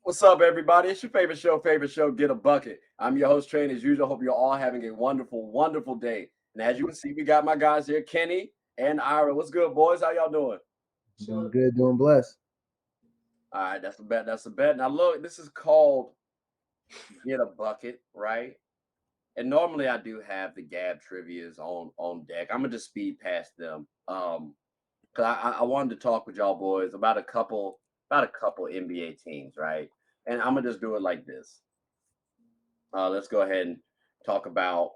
What's up, everybody? It's your favorite show, Get a Bucket. I'm your host, Train, as usual. Hope you're all having a wonderful, wonderful day. And as you can see, we got my guys here, Kenny and Ira. What's good, boys? How y'all doing? Doing good, doing blessed. All right, that's a bet. That's a bet. Now, look, this is called Get a Bucket, right? And normally I do have the Gab trivias on deck. I'm gonna just speed past them. Because I wanted to talk with y'all boys about a couple NBA teams, right? And I'm gonna just do it like this. Let's go ahead and talk about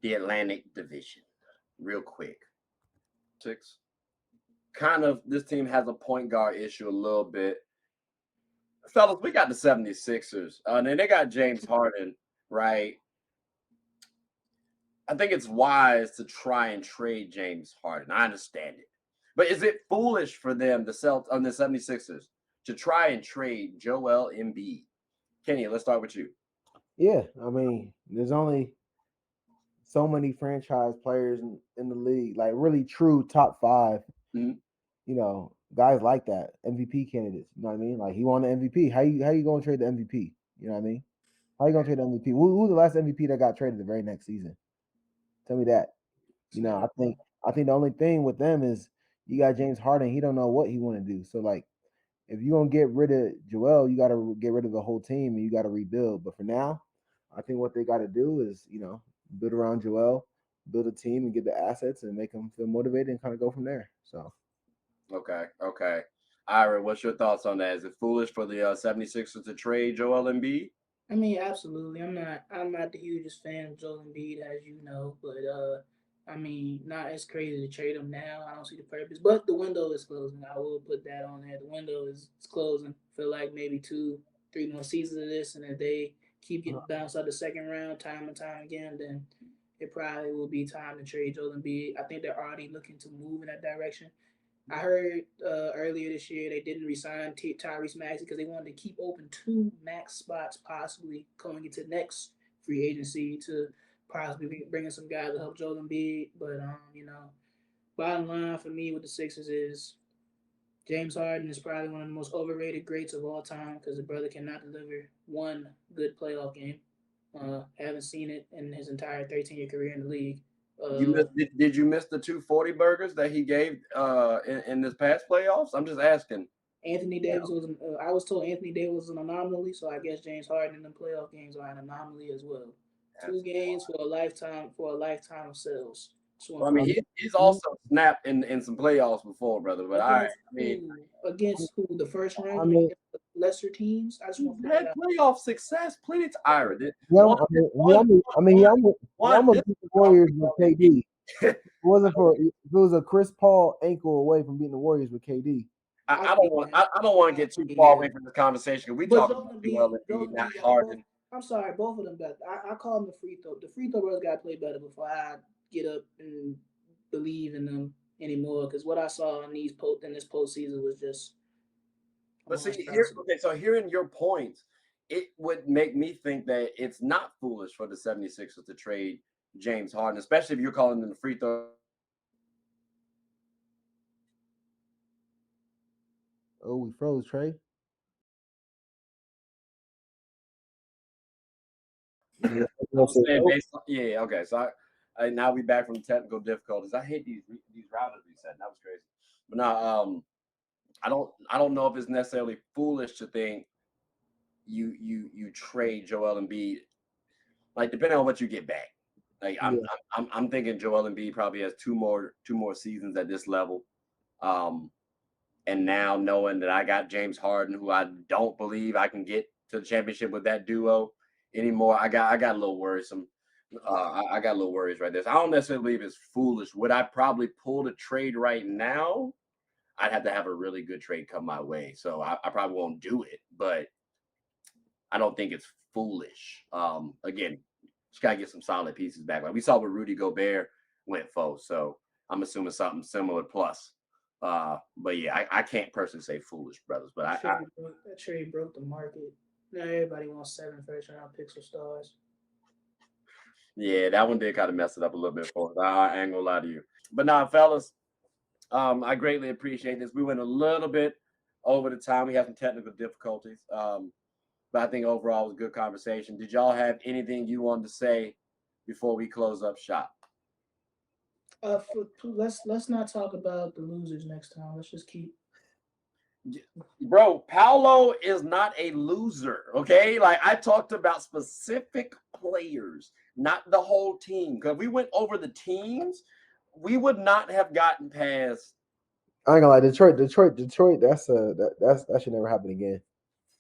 the Atlantic Division real quick. Six. Kind of, this team has a point guard issue a little bit. Fellas, we got the 76ers. And then they got James Harden, right? I think it's wise to try and trade James Harden. I understand it. But is it foolish for them, the 76ers, to try and trade Joel Embiid? Kenny, let's start with you. Yeah, I mean, there's only so many franchise players in the league, like really true top five. Mhm. Guys like that MVP candidates. You know what I mean? Like he won the MVP. How you going to trade the MVP? You know what I mean? How you going to trade the MVP? Who's the last MVP that got traded the very next season? Tell me that. I think the only thing with them is you got James Harden. He don't know what he want to do. So like, if you're gonna get rid of Joel, you got to get rid of the whole team and you got to rebuild. But for now, I think what they got to do is build around Joel, build a team, and get the assets and make them feel motivated and kind of go from there. So Okay. Ira, what's your thoughts on that? Is it foolish for the 76ers to trade Joel Embiid? I mean, absolutely. I'm not the hugest fan of Joel Embiid, as you know, but I mean, not as crazy to trade him now. I don't see the purpose, but the window is closing. I will put that on there. The window is closing. Feel like maybe 2, 3 more seasons of this, and if they keep getting bounced out the second round time and time again, then it probably will be time to trade Joel Embiid. I think they're already looking to move in that direction. I heard earlier this year they didn't resign Tyrese Maxey because they wanted to keep open 2 max spots, possibly going into next free agency to possibly bring in some guys to help Joel Embiid. But bottom line for me with the Sixers is James Harden is probably one of the most overrated greats of all time because the brother cannot deliver one good playoff game. Haven't seen it in his entire 13-year career in the league. You Uh, missed, did you miss the 240 burgers that he gave in this past playoffs? I'm just asking. Anthony Yeah. Davis was. I was told Anthony Davis was an anomaly, so I guess James Harden in the playoff games are an anomaly as well. Two That's- games for a lifetime of sales. So Well, I mean, I he's also snapped in some playoffs before, brother. But I against mean, who? Against who? The first I round mean, against the lesser teams. I just he's want to put that had out. playoff success plenty. Ira did yeah, one, I mean, he one, almost, I mean, he one, almost, he one. almost This beat the I'm Warriors with KD. If it wasn't for if it was a Chris Paul ankle away from beating the Warriors with KD. I I don't think want that. I don't want to get too far Yeah. away from this conversation because we But talking Joel about Joel Embiid, Embiid, Joel not Embiid got both. Harden. I'm sorry, both of them better. I call them the free throw. The free throw brothers got to play better before I get up and believe in them anymore. Because what I saw in this postseason was just But see, here, monstrosity. okay, so hearing your points, it would make me think that it's not foolish for the 76ers to trade James Harden, especially if you're calling them the free throw. Oh, we froze Trey. Yeah, I'm saying based on, yeah, okay. So now we back from technical difficulties. I hate these routers reset. That was crazy. But now, I don't know if it's necessarily foolish to think you trade Joel Embiid, like depending on what you get back. Like yeah. I'm thinking Joel Embiid probably has two more seasons at this level. Um, and now knowing that I got James Harden, who I don't believe I can get to the championship with that duo anymore, I got a little worrisome. I got a little worries right there. So I don't necessarily believe it's foolish. Would I probably pull the trade right now? I'd have to have a really good trade come my way. So I probably won't do it, but I don't think it's foolish. Again, just gotta get some solid pieces back. Like we saw what Rudy Gobert went for. So I'm assuming something similar plus. But yeah, I can't personally say foolish, brothers. But That trade broke the market. Now everybody wants 7 first round picks or stars. yeah, that one did kind of mess it up a little bit for us. I ain't gonna lie to you. But now, fellas, I greatly appreciate this. We went a little bit over the time. We had some technical difficulties. But I think overall it was a good conversation. Did y'all have anything you wanted to say before we close up shop? Let's not talk about the losers next time. Let's just keep. Bro, Paolo is not a loser, okay? Like I talked about specific players, not the whole team. Because we went over the teams, we would not have gotten past. I ain't gonna lie, Detroit. That should never happen again.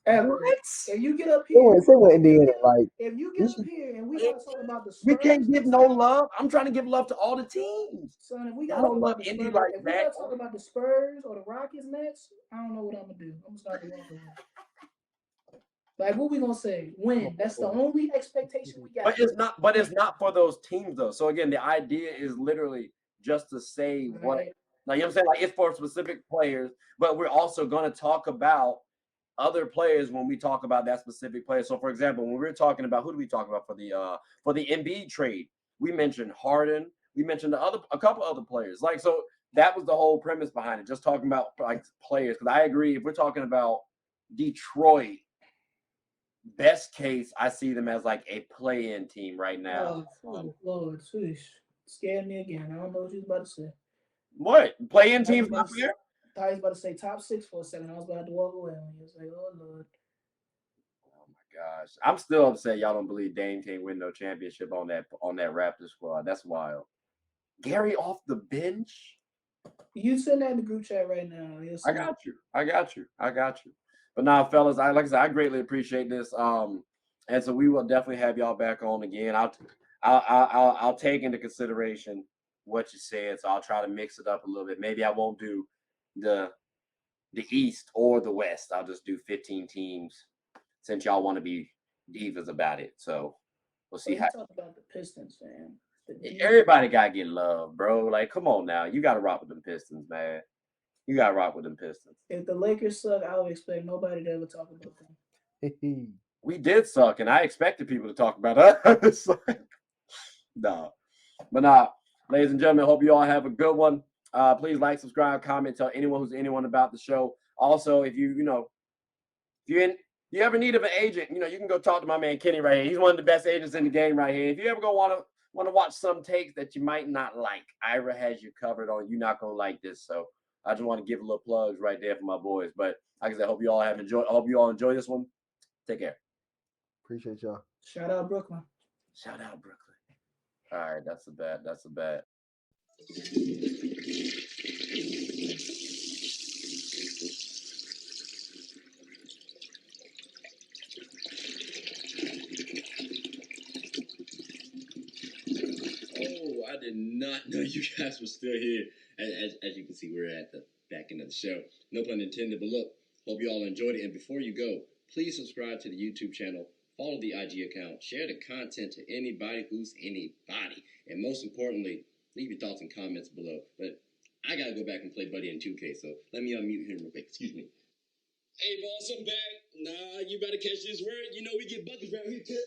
Ever. If you get up here, same with Indiana. Like if you get up here and we start talking about the Spurs, we can't give no love. I'm trying to give love to all the teams. Son, if we I got don't love Indy like if that. we got to talk about the Spurs or the Rockets next, I don't know what I'm gonna do. I'm gonna start the walk away. Like what we gonna say? Win. That's the only expectation we got. But it's not for those teams though. So again, the idea is literally just to say what. Like you know what I'm saying? Like it's for specific players, but we're also going to talk about other players when we talk about that specific player. So for example, when we're talking about who do we talk about for the Embiid trade, we mentioned Harden, we mentioned a couple other players. Like so that was the whole premise behind it, just talking about like players. Because I agree, if we're talking about Detroit, best case, I see them as like a play-in team right now. Oh, Lord, scared me again. I don't know what you was about to say. What? Play-in teams not fair? I thought he was about to say top 6 for a second. I was about to walk away. He was like, oh, Lord. Oh, my gosh. I'm still upset y'all don't believe Dame can't win no championship on that Raptors squad. That's wild. Gary off the bench? You send that in the group chat right now. I got you. But now, fellas, like I said, I greatly appreciate this. And so we will definitely have y'all back on again. I'll take into consideration what you said, so I'll try to mix it up a little bit. Maybe I won't do the East or the West. I'll just do 15 teams since y'all want to be divas about it. So we'll see how. Talk about the Pistons, fam. Everybody gotta get love, bro. Like, come on now, you gotta rock with them Pistons, man. You gotta rock with them Pistons. If the Lakers suck, I would expect nobody to ever talk about them. We did suck, and I expected people to talk about us. No, but nah, ladies and gentlemen, hope you all have a good one. Please like, subscribe, comment, tell anyone about the show. Also, if you ever need of an agent, you can go talk to my man Kenny right here. He's one of the best agents in the game right here. If you ever want to watch some takes that you might not like, Ira has you covered on You Not Gonna Like This. So I just want to give a little plugs right there for my boys. But like I said, I hope you all enjoy this one. Take care. Appreciate y'all. Shout out Brooklyn. All right, that's a bet. Oh, I did not know you guys were still here. As you can see, we're at the back end of the show. No pun intended, but look, hope you all enjoyed it. And before you go, please subscribe to the YouTube channel, follow the IG account, share the content to anybody who's anybody. And most importantly, leave your thoughts and comments below. But I gotta go back and play Buddy in 2K, so let me unmute him real quick. Excuse me. Hey, boss, I'm back. Nah, you better catch this word. You know we get buckets around here, too.